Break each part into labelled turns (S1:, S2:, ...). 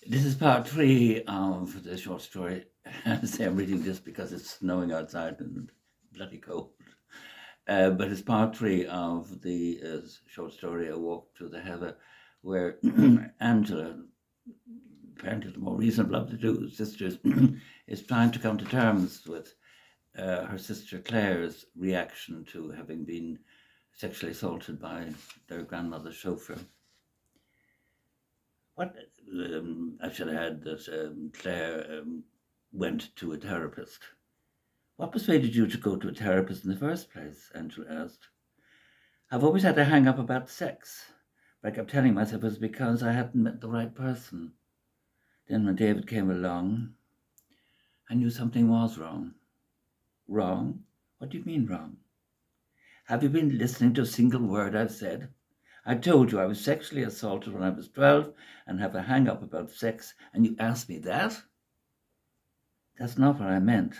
S1: This is part three of the short story. Say I'm reading this because it's snowing outside and bloody cold. But it's part three of the short story, A Walk to the Heather, where Angela, apparently the more reasonable of the two sisters, is trying to come to terms with her sister Claire's reaction to having been sexually assaulted by their grandmother's chauffeur. What I should add that Claire went to a therapist. What persuaded you to go to a therapist in the first place? Angela asked. I've always had a hang up about sex, but I kept telling myself it was because I hadn't met the right person. Then when David came along, I knew something was wrong. Wrong? What do you mean wrong? Have you been listening to a single word I've said? I told you I was sexually assaulted when I was 12 and have a hang up about sex, and you asked me that? That's not what I meant.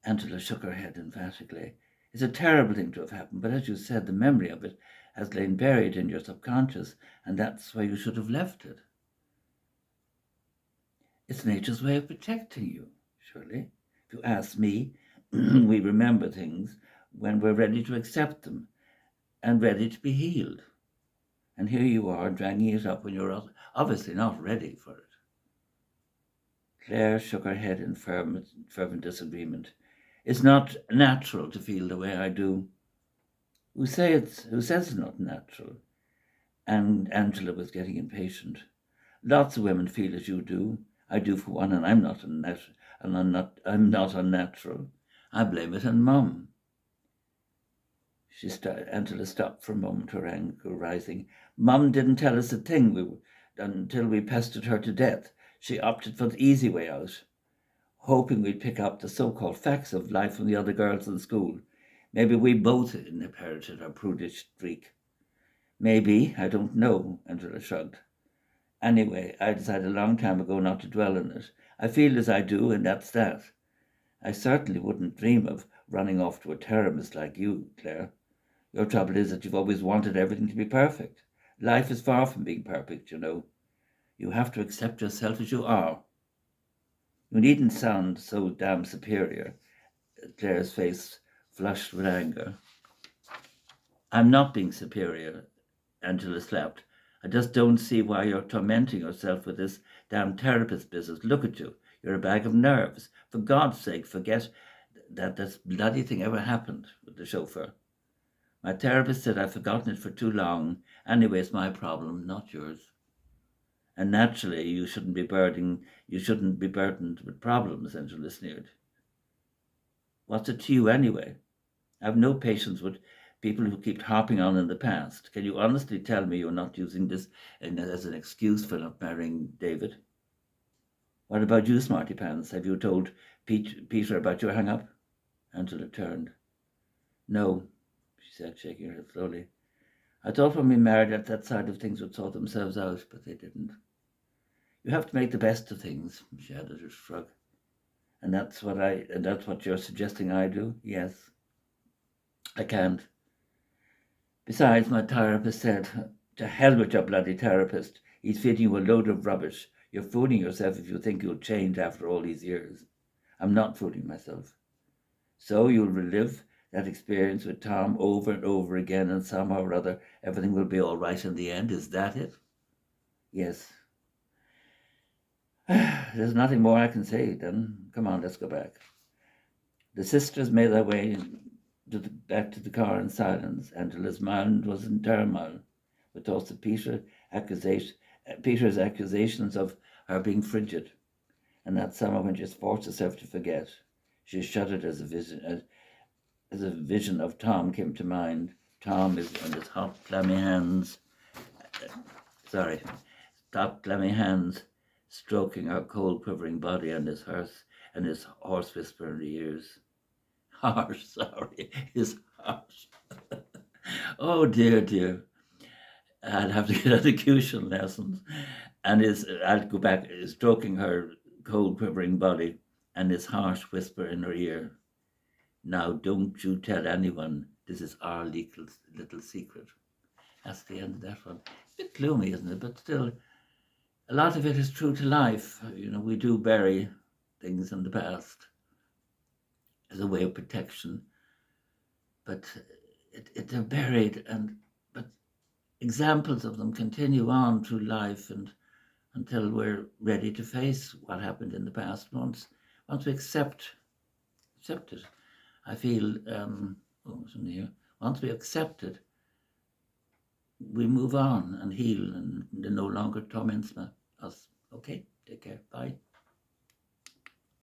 S1: Angela shook her head emphatically. It's a terrible thing to have happened, but as you said, the memory of it has lain buried in your subconscious, and that's why you should have left it. It's nature's way of protecting you, surely. If you ask me, we remember things when we're ready to accept them and ready to be healed. And here you are dragging it up when you're obviously not ready for it. Claire shook her head in fervent disagreement. It's not natural to feel the way I do. Who says it's not natural? And Angela was getting impatient. Lots of women feel as you do. I do for one, and I'm not unnatural. I blame it on Mum. Angela stopped for a moment, her anger rising. Mum didn't tell us a thing until we pestered her to death. She opted for the easy way out, hoping we'd pick up the so-called facts of life from the other girls in school. Maybe we both inherited her prudish streak. Maybe, I don't know, Angela shrugged. Anyway, I decided a long time ago not to dwell on it. I feel as I do, and that's that. I certainly wouldn't dream of running off to a therapist like you, Claire. Your trouble is that you've always wanted everything to be perfect. Life is far from being perfect, you know. You have to accept yourself as you are. You needn't sound so damn superior. Claire's face flushed with anger. I'm not being superior, Angela slapped. I just don't see why you're tormenting yourself with this damn therapist business. Look at you. You're a bag of nerves. For God's sake, forget that this bloody thing ever happened with the chauffeur. My therapist said I've forgotten it for too long. Anyway, it's my problem, not yours. And naturally, you shouldn't be burdened with problems, Angela sneered. What's it to you anyway? I have no patience with people who keep harping on in the past. Can you honestly tell me you're not using this as an excuse for not marrying David? What about you, Smarty Pants? Have you told Peter about your hang-up? Angela turned. No, she said, shaking her head slowly. I thought when we married that side of things would sort themselves out, but they didn't. You have to make the best of things, she added a shrug. And that's what you're suggesting I do? Yes. I can't. Besides, my therapist said, to hell with your bloody therapist. He's feeding you a load of rubbish. You're fooling yourself if you think you'll change after all these years. I'm not fooling myself. So you'll relive that experience with Tom over and over again, and somehow or other everything will be all right in the end. Is that it? Yes. There's nothing more I can say, then. Come on, let's go back. The sisters made their way back to the car in silence. Angela's mind was in turmoil with thoughts of Peter's accusations of her being frigid, and that somehow when she forced herself to forget. She shuddered as a vision of Tom came to mind. Tom is on his hot, clammy hands. Hot, clammy hands stroking her cold, quivering body and his hoarse whisper in the ears. Harsh, sorry, his harsh. Oh dear. I'll have to get elocution lessons. And I'll go back, stroking her cold, quivering body and his harsh whisper in her ear. Now, don't you tell anyone. This is our little secret. That's the end of that one. A bit gloomy, isn't it? But still, a lot of it is true to life. We do bury things in the past as a way of protection, but they're buried, but examples of them continue on through life and until we're ready to face what happened in the past. Once we accept it, I feel, once we accept it, we move on and heal, and it no longer torments us. Okay, take care. Bye.